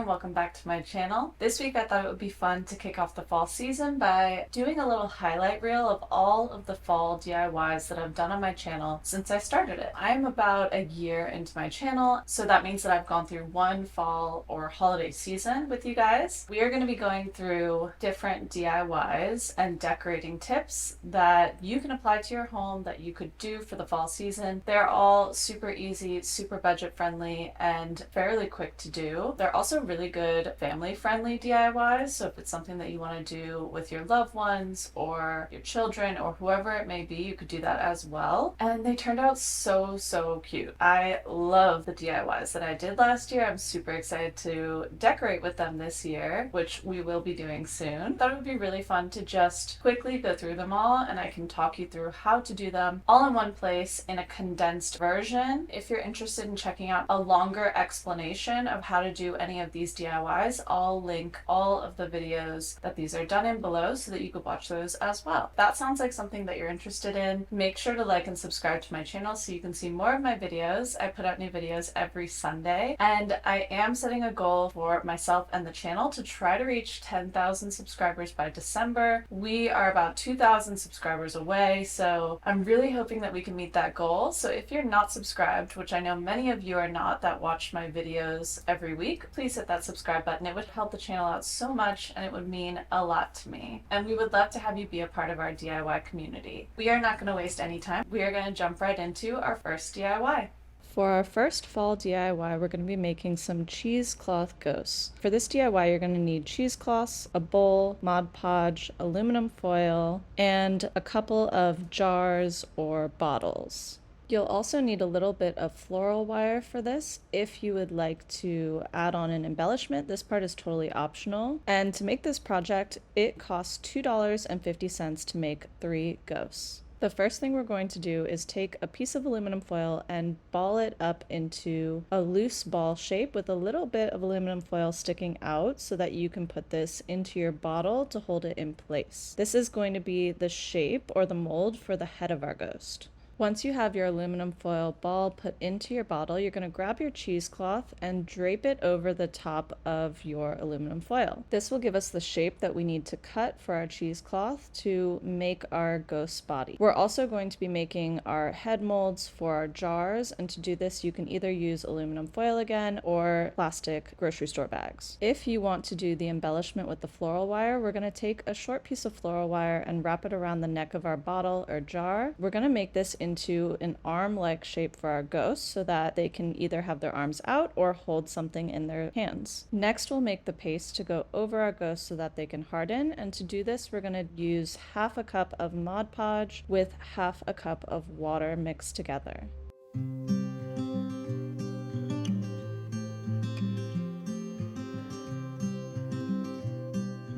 and welcome back to my channel. This week I thought it would be fun to kick off the fall season by doing a little highlight reel of all of the fall DIYs that I've done on my channel since I started it. I'm about a year into my channel, so that means that I've gone through one fall or holiday season with you guys. We are going to be going through different DIYs and decorating tips that you can apply to your home that you could do for the fall season. They're all super easy, super budget friendly, and fairly quick to do. They're also really good family friendly DIYs, so if it's something that you want to do with your loved ones or your children or whoever it may be, you could do that as well. And they turned out so cute. I love the DIYs that I did last year. I'm super excited to decorate with them this year, which we will be doing soon. Thought it would be really fun to just quickly go through them all, and I can talk you through how to do them all in one place in a condensed version. If you're interested in checking out a longer explanation of how to do any of these DIYs, I'll link all of the videos that these are done in below so that you could watch those as well. If that sounds like something that you're interested in, make sure to like and subscribe to my channel so you can see more of my videos. I put out new videos every Sunday, and I am setting a goal for myself and the channel to try to reach 10,000 subscribers by December. We are about 2,000 subscribers away, so I'm really hoping that we can meet that goal. So if you're not subscribed, which I know many of you are not that watch my videos every week, please hit that subscribe button. It would help the channel out so much, and it would mean a lot to me. And we would love to have you be a part of our DIY community. We are not going to waste any time. We are going to jump right into our first DIY. For our first fall DIY, we're going to be making some cheesecloth ghosts. For this DIY, you're going to need cheesecloths, a bowl, Mod Podge, aluminum foil, and a couple of jars or bottles. You'll also need a little bit of floral wire for this. If you would like to add on an embellishment, this part is totally optional. And to make this project, it costs $2.50 to make 3 ghosts. The first thing we're going to do is take a piece of aluminum foil and ball it up into a loose ball shape with a little bit of aluminum foil sticking out so that you can put this into your bottle to hold it in place. This is going to be the shape or the mold for the head of our ghost. Once you have your aluminum foil ball put into your bottle, you're going to grab your cheesecloth and drape it over the top of your aluminum foil. This will give us the shape that we need to cut for our cheesecloth to make our ghost's body. We're also going to be making our head molds for our jars, and to do this you can either use aluminum foil again or plastic grocery store bags. If you want to do the embellishment with the floral wire, we're going to take a short piece of floral wire and wrap it around the neck of our bottle or jar. We're going to make this into an arm-like shape for our ghosts so that they can either have their arms out or hold something in their hands. Next, we'll make the paste to go over our ghosts so that they can harden, and to do this we're going to use half a cup of Mod Podge with half a cup of water mixed together.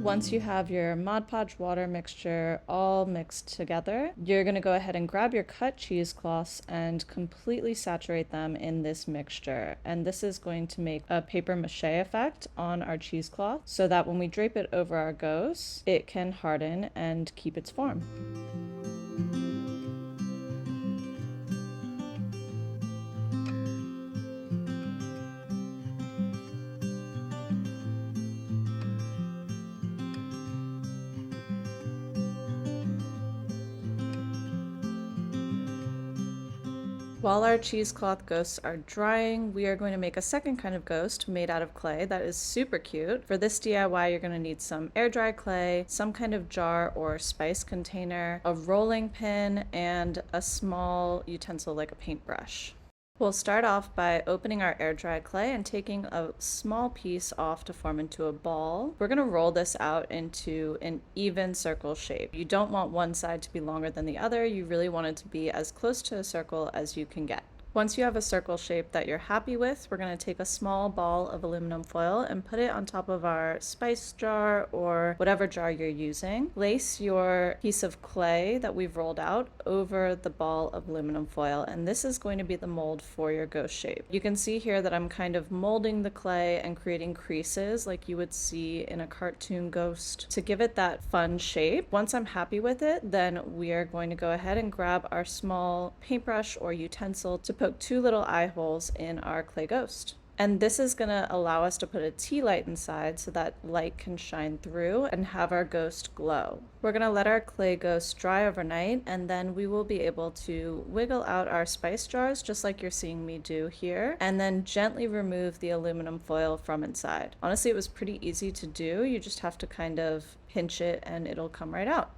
Once you have your Mod Podge water mixture all mixed together, you're going to go ahead and grab your cut cheesecloths and completely saturate them in this mixture. And this is going to make a paper mache effect on our cheesecloth so that when we drape it over our ghost, it can harden and keep its form. While our cheesecloth ghosts are drying, we are going to make a second kind of ghost made out of clay that is super cute. For this DIY, you're going to need some air dry clay, some kind of jar or spice container, a rolling pin, and a small utensil like a paintbrush. We'll start off by opening our air dry clay and taking a small piece off to form into a ball. We're going to roll this out into an even circle shape. You don't want one side to be longer than the other. You really want it to be as close to a circle as you can get. Once you have a circle shape that you're happy with, we're going to take a small ball of aluminum foil and put it on top of our spice jar or whatever jar you're using. Place your piece of clay that we've rolled out over the ball of aluminum foil, and this is going to be the mold for your ghost shape. You can see here that I'm kind of molding the clay and creating creases like you would see in a cartoon ghost to give it that fun shape. Once I'm happy with it, then we are going to go ahead and grab our small paintbrush or utensil to poke 2 little eye holes in our clay ghost. And this is going to allow us to put a tea light inside so that light can shine through and have our ghost glow. We're going to let our clay ghost dry overnight, and then we will be able to wiggle out our spice jars just like you're seeing me do here, and then gently remove the aluminum foil from inside. Honestly, it was pretty easy to do. You just have to kind of pinch it and it'll come right out.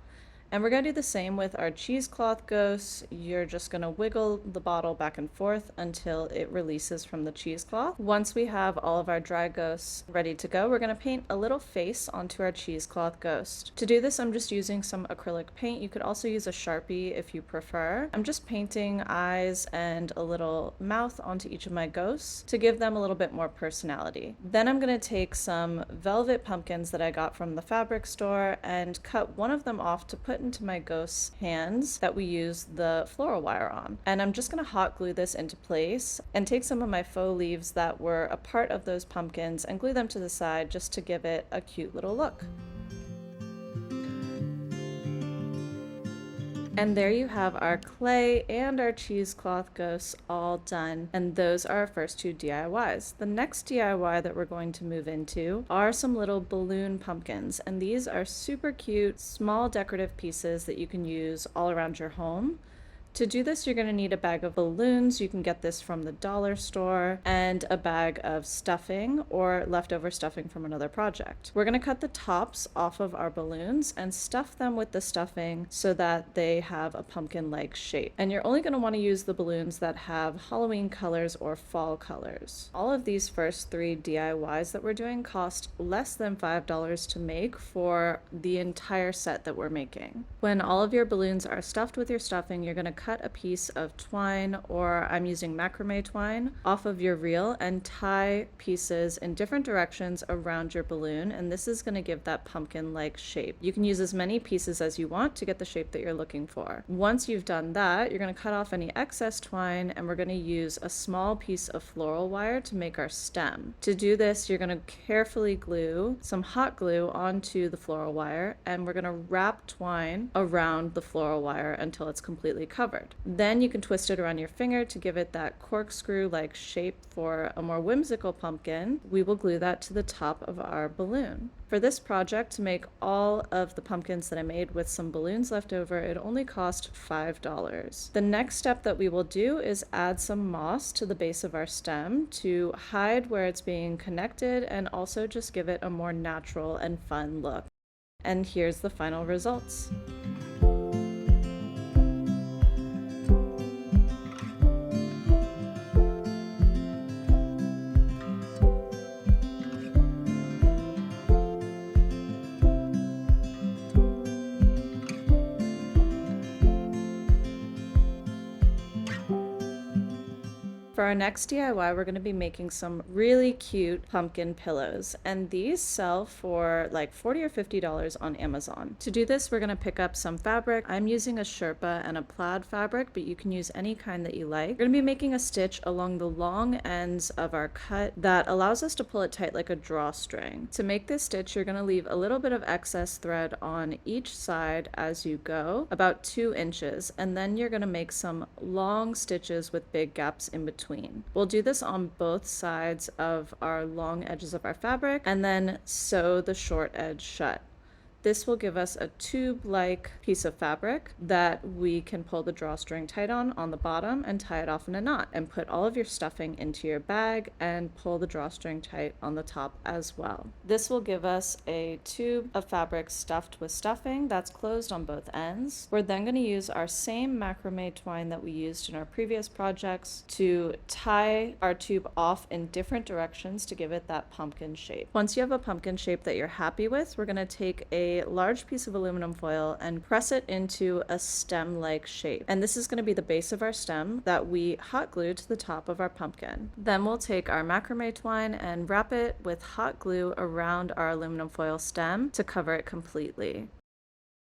And we're going to do the same with our cheesecloth ghosts. You're just going to wiggle the bottle back and forth until it releases from the cheesecloth. Once we have all of our dry ghosts ready to go, we're going to paint a little face onto our cheesecloth ghost. To do this, I'm just using some acrylic paint. You could also use a Sharpie if you prefer. I'm just painting eyes and a little mouth onto each of my ghosts to give them a little bit more personality. Then I'm going to take some velvet pumpkins that I got from the fabric store and cut one of them off to put into my ghost's hands that we use the floral wire on. And I'm just going to hot glue this into place and take some of my faux leaves that were a part of those pumpkins and glue them to the side just to give it a cute little look. And there you have our clay and our cheesecloth ghosts all done. And those are our first two DIYs. The next DIY that we're going to move into are some little balloon pumpkins. And these are super cute, small decorative pieces that you can use all around your home. To do this, you're going to need a bag of balloons. You can get this from the dollar store, and a bag of stuffing or leftover stuffing from another project. We're going to cut the tops off of our balloons and stuff them with the stuffing so that they have a pumpkin-like shape. And you're only going to want to use the balloons that have Halloween colors or fall colors. All of these first three DIYs that we're doing cost less than $5 to make for the entire set that we're making. When all of your balloons are stuffed with your stuffing, you're going to cut a piece of twine, or I'm using macrame twine, off of your reel and tie pieces in different directions around your balloon, and this is going to give that pumpkin-like shape. You can use as many pieces as you want to get the shape that you're looking for. Once you've done that, you're going to cut off any excess twine, and we're going to use a small piece of floral wire to make our stem. To do this, you're going to carefully glue some hot glue onto the floral wire, and we're going to wrap twine around the floral wire until it's completely covered. Then you can twist it around your finger to give it that corkscrew-like shape for a more whimsical pumpkin. We will glue that to the top of our balloon. For this project, to make all of the pumpkins that I made with some balloons left over, it only cost $5. The next step that we will do is add some moss to the base of our stem to hide where it's being connected and also just give it a more natural and fun look. And here's the final results. For our next DIY, we're going to be making some really cute pumpkin pillows, and these sell for like $40 or $50 on Amazon. To do this, we're going to pick up some fabric. I'm using a Sherpa and a plaid fabric, but you can use any kind that you like. We're going to be making a stitch along the long ends of our cut that allows us to pull it tight like a drawstring. To make this stitch, you're going to leave a little bit of excess thread on each side as you go, about 2 inches, and then you're going to make some long stitches with big gaps in between. We'll do this on both sides of our long edges of our fabric and then sew the short edge shut. This will give us a tube-like piece of fabric that we can pull the drawstring tight on the bottom and tie it off in a knot, and put all of your stuffing into your bag and pull the drawstring tight on the top as well. This will give us a tube of fabric stuffed with stuffing that's closed on both ends. We're then going to use our same macrame twine that we used in our previous projects to tie our tube off in different directions to give it that pumpkin shape. Once you have a pumpkin shape that you're happy with, we're going to take a large piece of aluminum foil and press it into a stem-like shape. And this is going to be the base of our stem that we hot glue to the top of our pumpkin. Then we'll take our macrame twine and wrap it with hot glue around our aluminum foil stem to cover it completely.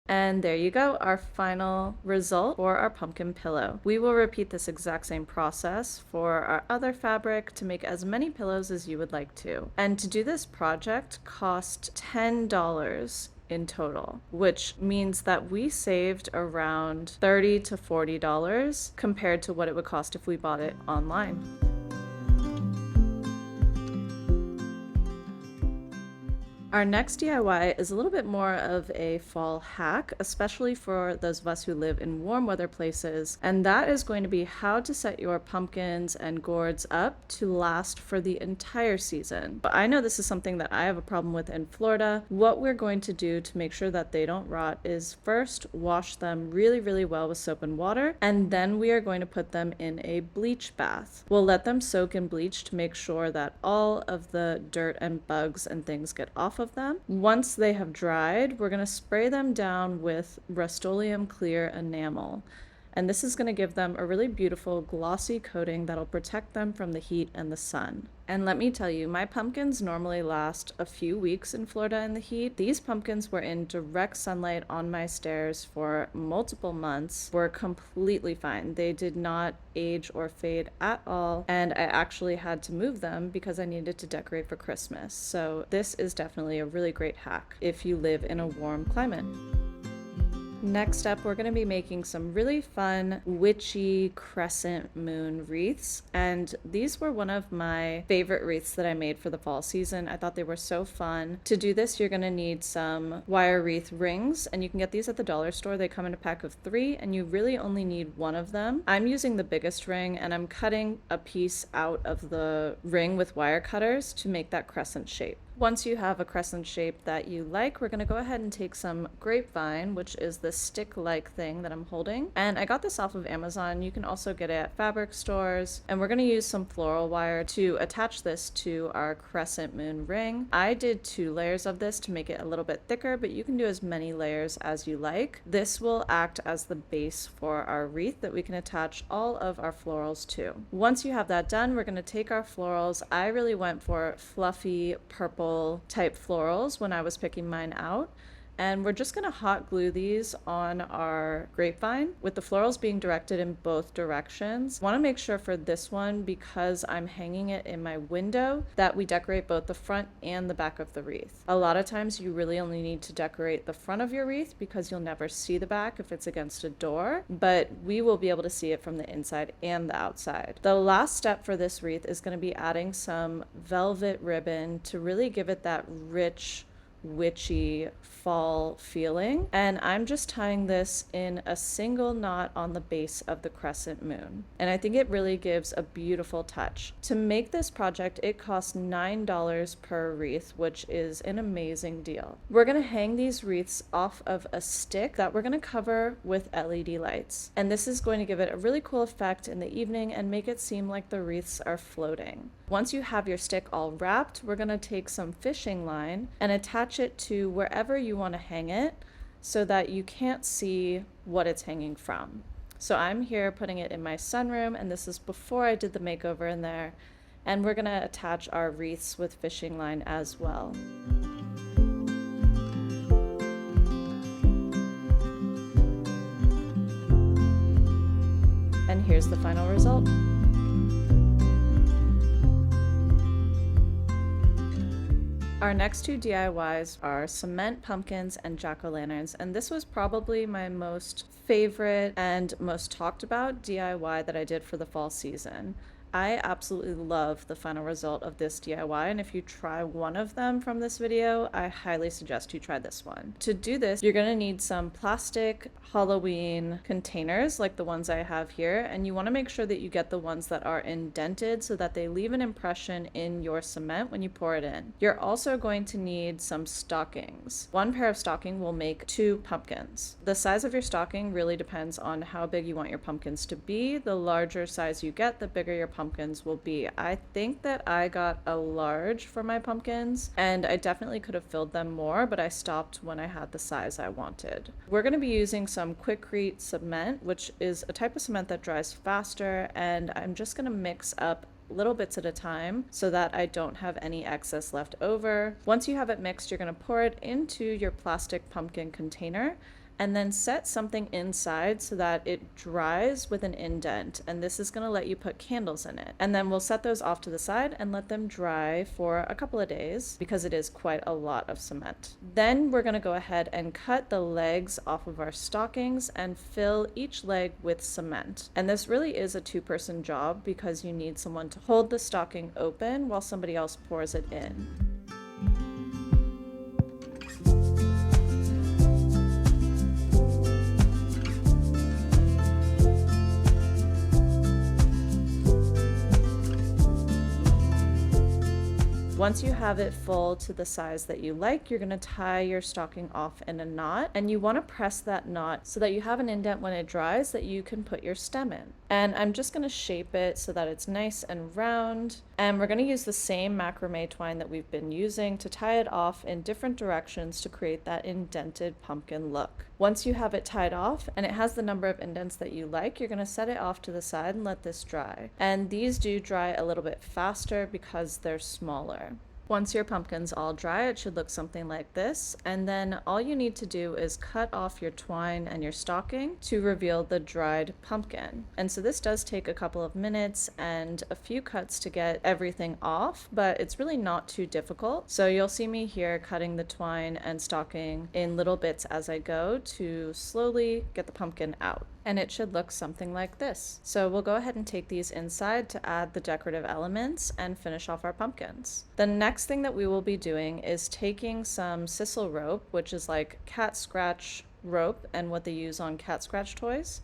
And there you go, our final result for our pumpkin pillow. We will repeat this exact same process for our other fabric to make as many pillows as you would like to. And to do this project cost $10 in total, which means that we saved around $30 to $40 compared to what it would cost if we bought it online. Our next DIY is a little bit more of a fall hack, especially for those of us who live in warm weather places, and that is going to be how to set your pumpkins and gourds up to last for the entire season. But I know this is something that I have a problem with in Florida. What we're going to do to make sure that they don't rot is first wash them really, really well with soap and water, and then we are going to put them in a bleach bath. We'll let them soak in bleach to make sure that all of the dirt and bugs and things get off of them. Once they have dried, we're going to spray them down with Rust-Oleum clear enamel. And this is going to give them a really beautiful glossy coating that'll protect them from the heat and the sun. And let me tell you, my pumpkins normally last a few weeks in Florida in the heat. These pumpkins were in direct sunlight on my stairs for multiple months, were completely fine. They did not age or fade at all, and I actually had to move them because I needed to decorate for Christmas. So this is definitely a really great hack if you live in a warm climate. Next up, we're going to be making some really fun witchy crescent moon wreaths, and these were one of my favorite wreaths that I made for the fall season. I thought they were so fun. To do this, you're going to need some wire wreath rings, and you can get these at the dollar store. They come in a pack of 3, and you really only need one of them. I'm using the biggest ring, and I'm cutting a piece out of the ring with wire cutters to make that crescent shape. Once you have a crescent shape that you like, we're going to go ahead and take some grapevine, which is the stick-like thing that I'm holding. And I got this off of Amazon. You can also get it at fabric stores. And we're going to use some floral wire to attach this to our crescent moon ring. I did 2 layers of this to make it a little bit thicker, but you can do as many layers as you like. This will act as the base for our wreath that we can attach all of our florals to. Once you have that done, we're going to take our florals. I really went for fluffy purple type florals when I was picking mine out. And we're just going to hot glue these on our grapevine with the florals being directed in both directions. I want to make sure for this one, because I'm hanging it in my window, that we decorate both the front and the back of the wreath. A lot of times you really only need to decorate the front of your wreath because you'll never see the back if it's against a door, but we will be able to see it from the inside and the outside. The last step for this wreath is going to be adding some velvet ribbon to really give it that rich, witchy fall feeling, and I'm just tying this in a single knot on the base of the crescent moon, and I think it really gives a beautiful touch. To make this project, it costs $9 per wreath, which is an amazing deal. We're going to hang these wreaths off of a stick that we're going to cover with LED lights, and this is going to give it a really cool effect in the evening and make it seem like the wreaths are floating. Once you have your stick all wrapped, we're going to take some fishing line and attach it to wherever you want to hang it so that you can't see what it's hanging from. So I'm here putting it in my sunroom, and this is before I did the makeover in there, and we're going to attach our wreaths with fishing line as well. And here's the final result. Our next 2 DIYs are cement pumpkins and jack-o'-lanterns, and this was probably my most favorite and most talked about DIY that I did for the fall season. I absolutely love the final result of this DIY, and if you try one of them from this video, I highly suggest you try this one. To do this, you're going to need some plastic Halloween containers like the ones I have here, and you want to make sure that you get the ones that are indented so that they leave an impression in your cement when you pour it in. You're also going to need some stockings. 1 pair of stocking will make 2 pumpkins. The size of your stocking really depends on how big you want your pumpkins to be. The larger size you get, the bigger your pumpkins will be. I think that I got a large for my pumpkins, and I definitely could have filled them more, but I stopped when I had the size I wanted. We're going to be using some Quikrete cement, which is a type of cement that dries faster, and I'm just going to mix up little bits at a time so that I don't have any excess left over. Once you have it mixed, you're going to pour it into your plastic pumpkin container and then set something inside so that it dries with an indent, and this is going to let you put candles in it. And then we'll set those off to the side and let them dry for a couple of days because it is quite a lot of cement. Then we're going to go ahead and cut the legs off of our stockings and fill each leg with cement. And this really is a 2-person job because you need someone to hold the stocking open while somebody else pours it in. Once you have it full to the size that you like, you're going to tie your stocking off in a knot, and you want to press that knot so that you have an indent when it dries that you can put your stem in. And I'm just going to shape it so that it's nice and round, and we're going to use the same macrame twine that we've been using to tie it off in different directions to create that indented pumpkin look. Once you have it tied off and it has the number of indents that you like, you're going to set it off to the side and let this dry. And these do dry a little bit faster because they're smaller. Once your pumpkin's all dry, it should look something like this, and then all you need to do is cut off your twine and your stocking to reveal the dried pumpkin. And so this does take a couple of minutes and a few cuts to get everything off, but it's really not too difficult. So you'll see me here cutting the twine and stocking in little bits as I go to slowly get the pumpkin out. And it should look something like this. So we'll go ahead and take these inside to add the decorative elements and finish off our pumpkins. The next thing that we will be doing is taking some sisal rope, which is like cat scratch rope and what they use on cat scratch toys,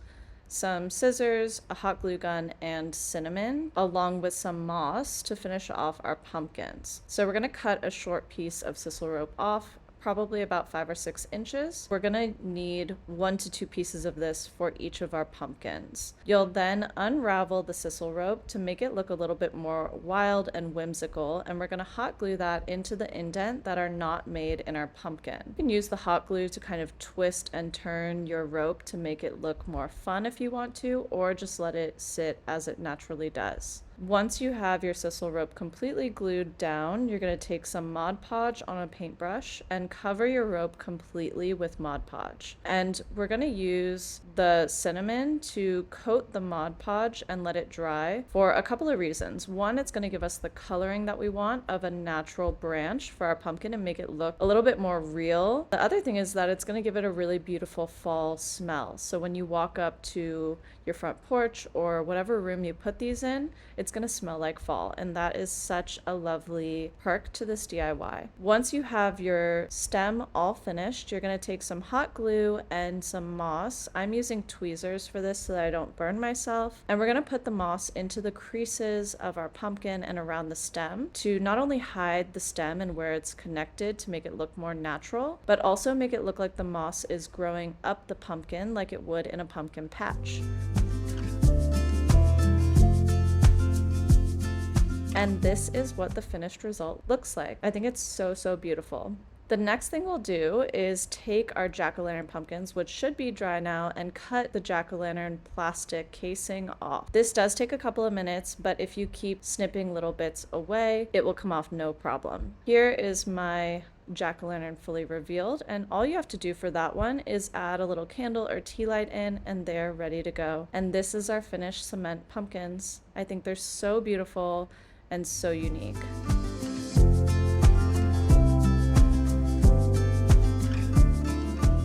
some scissors, a hot glue gun, and cinnamon, along with some moss to finish off our pumpkins. So we're going to cut a short piece of sisal rope off, probably about 5 or 6 inches. We're gonna need 1 to 2 pieces of this for each of our pumpkins. You'll then unravel the sisal rope to make it look a little bit more wild and whimsical, and we're gonna hot glue that into the indent that are not made in our pumpkin. You can use the hot glue to kind of twist and turn your rope to make it look more fun if you want to, or just let it sit as it naturally does. Once you have your sisal rope completely glued down, you're going to take some Mod Podge on a paintbrush and cover your rope completely with Mod Podge. And we're going to use the cinnamon to coat the Mod Podge and let it dry for a couple of reasons. One, it's going to give us the coloring that we want of a natural branch for our pumpkin and make it look a little bit more real. The other thing is that it's going to give it a really beautiful fall smell. So when you walk up to your front porch or whatever room you put these in, it's going to smell like fall, and that is such a lovely perk to this DIY. Once you have your stem all finished, you're going to take some hot glue and some moss. I'm using tweezers for this so that I don't burn myself, and we're going to put the moss into the creases of our pumpkin and around the stem to not only hide the stem and where it's connected to make it look more natural, but also make it look like the moss is growing up the pumpkin like it would in a pumpkin patch. And this is what the finished result looks like. I think it's so beautiful. The next thing we'll do is take our jack-o'-lantern pumpkins, which should be dry now, and cut the jack-o'-lantern plastic casing off. This does take a couple of minutes, but if you keep snipping little bits away, it will come off no problem. Here is my jack-o'-lantern fully revealed, and all you have to do for that one is add a little candle or tea light in, and they're ready to go. And this is our finished cement pumpkins. I think they're so beautiful and so unique.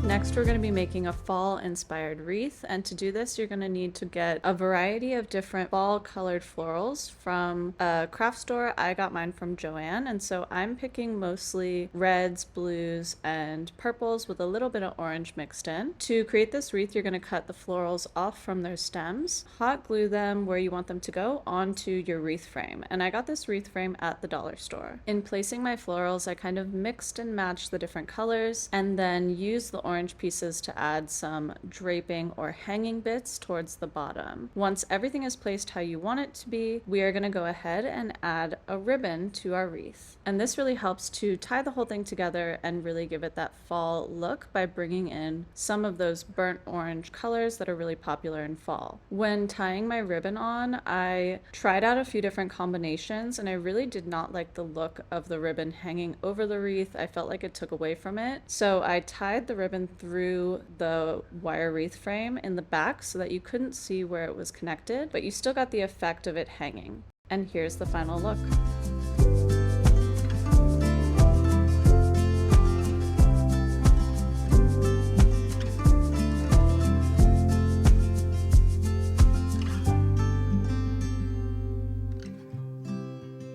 Next, we're going to be making a fall-inspired wreath, and to do this, you're going to need to get a variety of different fall-colored florals from a craft store. I got mine from Joann, and so I'm picking mostly reds, blues, and purples with a little bit of orange mixed in. To create this wreath, you're going to cut the florals off from their stems, hot glue them where you want them to go onto your wreath frame, and I got this wreath frame at the dollar store. In placing my florals, I kind of mixed and matched the different colors, and then used the orange pieces to add some draping or hanging bits towards the bottom. Once everything is placed how you want it to be, we are going to go ahead and add a ribbon to our wreath. And this really helps to tie the whole thing together and really give it that fall look by bringing in some of those burnt orange colors that are really popular in fall. When tying my ribbon on, I tried out a few different combinations, and I really did not like the look of the ribbon hanging over the wreath. I felt like it took away from it. So I tied the ribbon through the wire wreath frame in the back so that you couldn't see where it was connected, but you still got the effect of it hanging. And here's the final look.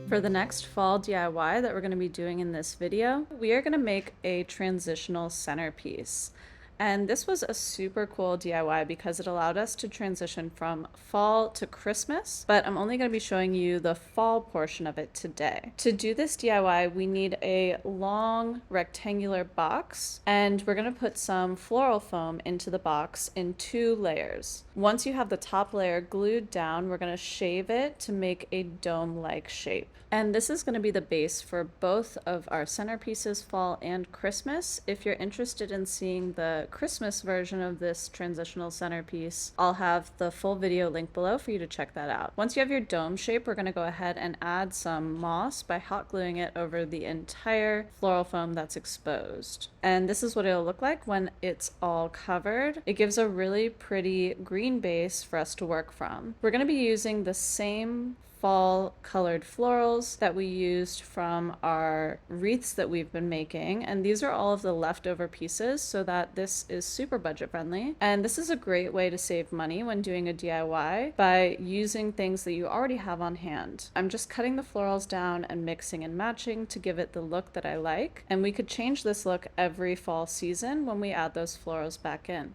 For the next fall DIY that we're going to be doing in this video, we are going to make a transitional centerpiece. And this was a super cool DIY because it allowed us to transition from fall to Christmas, but I'm only going to be showing you the fall portion of it today. To do this DIY, we need a long rectangular box, and we're going to put some floral foam into the box in 2 layers. Once you have the top layer glued down, we're going to shave it to make a dome-like shape. And this is going to be the base for both of our centerpieces, fall and Christmas. If you're interested in seeing the Christmas version of this transitional centerpiece, I'll have the full video link below for you to check that out. Once you have your dome shape, we're going to go ahead and add some moss by hot gluing it over the entire floral foam that's exposed. And this is what it'll look like when it's all covered. It gives a really pretty green base for us to work from. We're going to be using the same fall colored florals that we used from our wreaths that we've been making, and these are all of the leftover pieces so that this is super budget friendly. And this is a great way to save money when doing a DIY by using things that you already have on hand. I'm just cutting the florals down and mixing and matching to give it the look that I like, and we could change this look every fall season when we add those florals back in.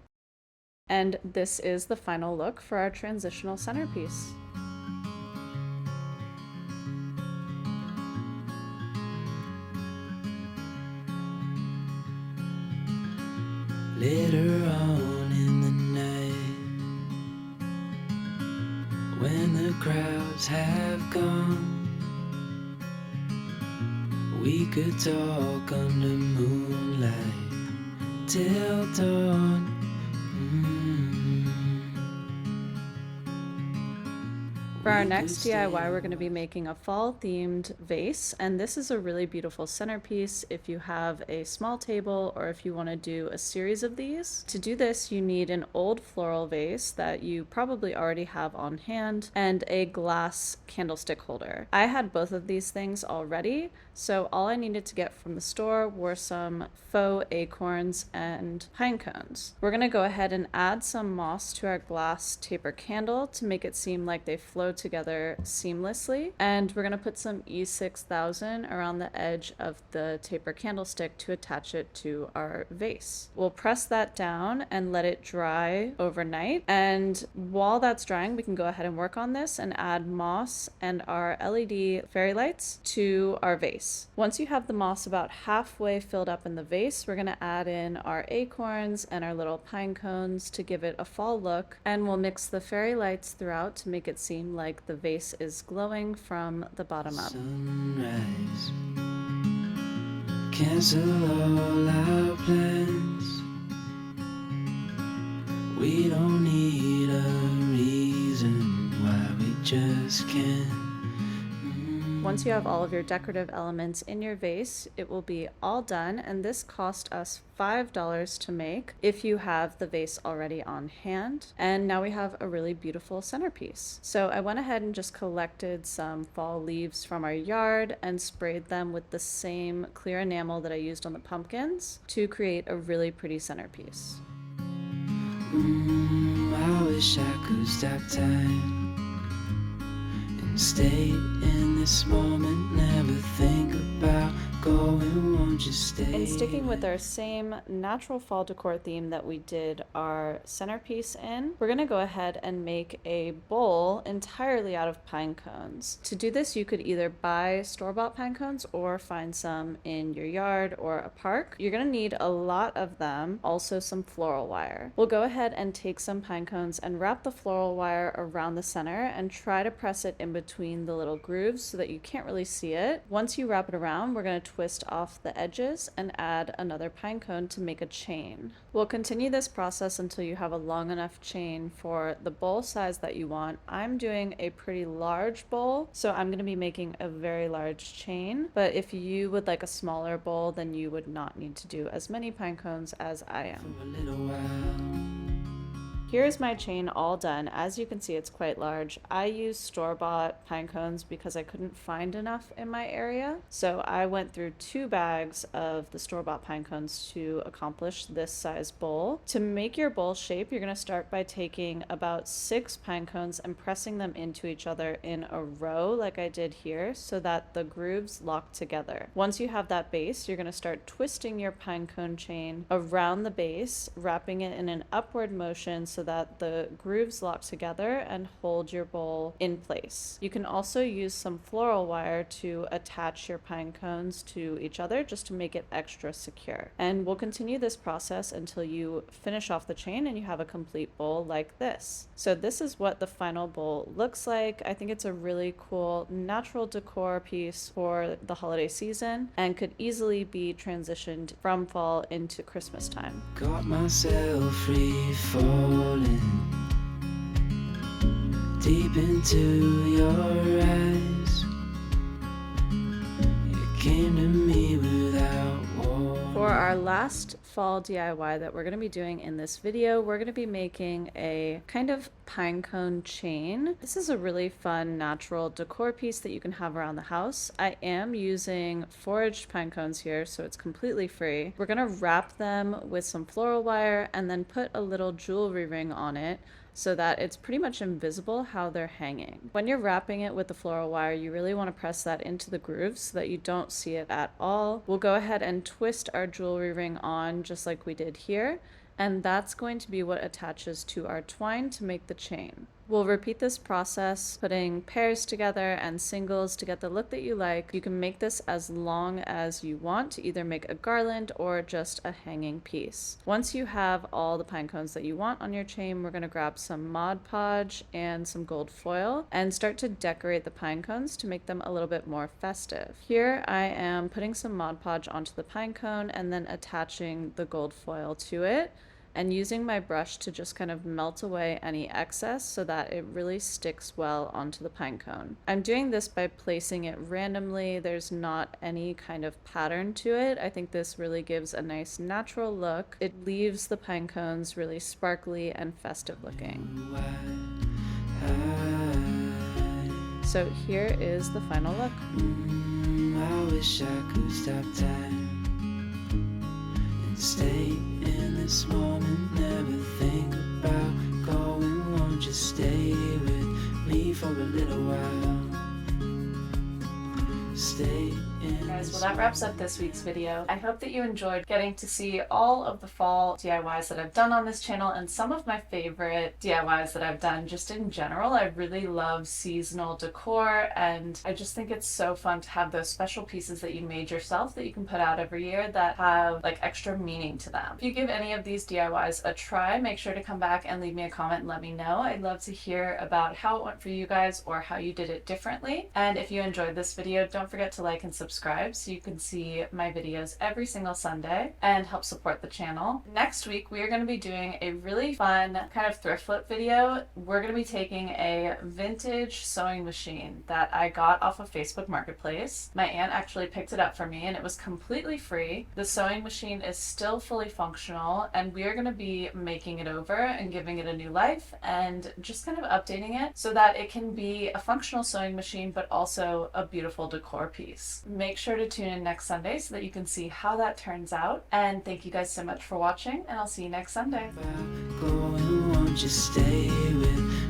And this is the final look for our transitional centerpiece. Later on in the night, when the crowds have gone, we could talk under moonlight till dawn. For our next DIY, we're going to be making a fall-themed vase, and this is a really beautiful centerpiece if you have a small table or if you want to do a series of these. To do this, you need an old floral vase that you probably already have on hand and a glass candlestick holder. I had both of these things already, so all I needed to get from the store were some faux acorns and pine cones. We're going to go ahead and add some moss to our glass taper candle to make it seem like they flow together seamlessly, and we're going to put some E6000 around the edge of the taper candlestick to attach it to our vase. We'll press that down and let it dry overnight, and while that's drying we can go ahead and work on this and add moss and our LED fairy lights to our vase. Once you have the moss about halfway filled up in the vase, we're going to add in our acorns and our little pine cones to give it a fall look, and we'll mix the fairy lights throughout to make it seem like the vase is glowing from the bottom up. Sunrise, cancel all our plans. We don't need a reason why we just can't. Once you have all of your decorative elements in your vase, it will be all done, and this cost us $5 to make if you have the vase already on hand. And now we have a really beautiful centerpiece. So I went ahead and just collected some fall leaves from our yard and sprayed them with the same clear enamel that I used on the pumpkins to create a really pretty centerpiece. I wish I could stop time and stay in this moment, never think about going, won't you stay? And sticking with our same natural fall decor theme that we did our centerpiece in, we're going to go ahead and make a bowl entirely out of pine cones. To do this, you could either buy store-bought pine cones or find some in your yard or a park. You're going to need a lot of them, also some floral wire. We'll go ahead and take some pine cones and wrap the floral wire around the center and try to press it in between the little grooves so that you can't really see it. Once you wrap it around, we're going to twist off the edges and add another pine cone to make a chain. We'll continue this process until you have a long enough chain for the bowl size that you want. I'm doing a pretty large bowl, so I'm going to be making a very large chain, but if you would like a smaller bowl, then you would not need to do as many pine cones as I am. For a little while, Here's my chain all done. As you can see, it's quite large. I used store-bought pine cones because I couldn't find enough in my area. So I went through 2 bags of the store-bought pine cones to accomplish this size bowl. To make your bowl shape, you're gonna start by taking about 6 pine cones and pressing them into each other in a row like I did here so that the grooves lock together. Once you have that base, you're gonna start twisting your pine cone chain around the base, wrapping it in an upward motion so that the grooves lock together and hold your bowl in place. You can also use some floral wire to attach your pine cones to each other just to make it extra secure. And we'll continue this process until you finish off the chain and you have a complete bowl like this. So this is what the final bowl looks like. I think it's a really cool natural decor piece for the holiday season and could easily be transitioned from fall into Christmas time. Got myself free falling deep into your eyes. You came to me without warning. For our last fall DIY that we're going to be doing in this video, we're going to be making a kind of pinecone chain. This is a really fun natural decor piece that you can have around the house. I am using foraged pine cones here, so it's completely free. We're going to wrap them with some floral wire and then put a little jewelry ring on it so that it's pretty much invisible how they're hanging. When you're wrapping it with the floral wire, you really want to press that into the grooves so that you don't see it at all. We'll go ahead and twist our jewelry ring on just like we did here, and that's going to be what attaches to our twine to make the chain. We'll repeat this process, putting pairs together and singles to get the look that you like. You can make this as long as you want to either make a garland or just a hanging piece. Once you have all the pine cones that you want on your chain, we're going to grab some Mod Podge and some gold foil and start to decorate the pine cones to make them a little bit more festive. Here I am putting some Mod Podge onto the pine cone and then attaching the gold foil to it, and using my brush to just kind of melt away any excess so that it really sticks well onto the pine cone. I'm doing this by placing it randomly. There's not any kind of pattern to it. I think this really gives a nice natural look. It leaves the pine cones really sparkly and festive looking. So here is the final look. I wish I could stop time and stay in this moment, never think about going, won't you stay with me for a little while? Stay in. Guys, well, that wraps up this week's video. I hope that you enjoyed getting to see all of the fall DIYs that I've done on this channel and some of my favorite DIYs that I've done just in general. I really love seasonal decor, and I just think it's so fun to have those special pieces that you made yourself that you can put out every year that have like extra meaning to them. If you give any of these DIYs a try, make sure to come back and leave me a comment and let me know. I'd love to hear about how it went for you guys or how you did it differently. And if you enjoyed this video, don't forget to like and subscribe so you can see my videos every single Sunday and help support the channel. Next week, we are going to be doing a really fun kind of thrift flip video. We're going to be taking a vintage sewing machine that I got off of Facebook Marketplace. My aunt actually picked it up for me and it was completely free. The sewing machine is still fully functional, and we are going to be making it over and giving it a new life and just kind of updating it so that it can be a functional sewing machine but also a beautiful decor piece. Make sure to tune in next Sunday so that you can see how that turns out. And thank you guys so much for watching, and I'll see you next Sunday. Going, won't you stay with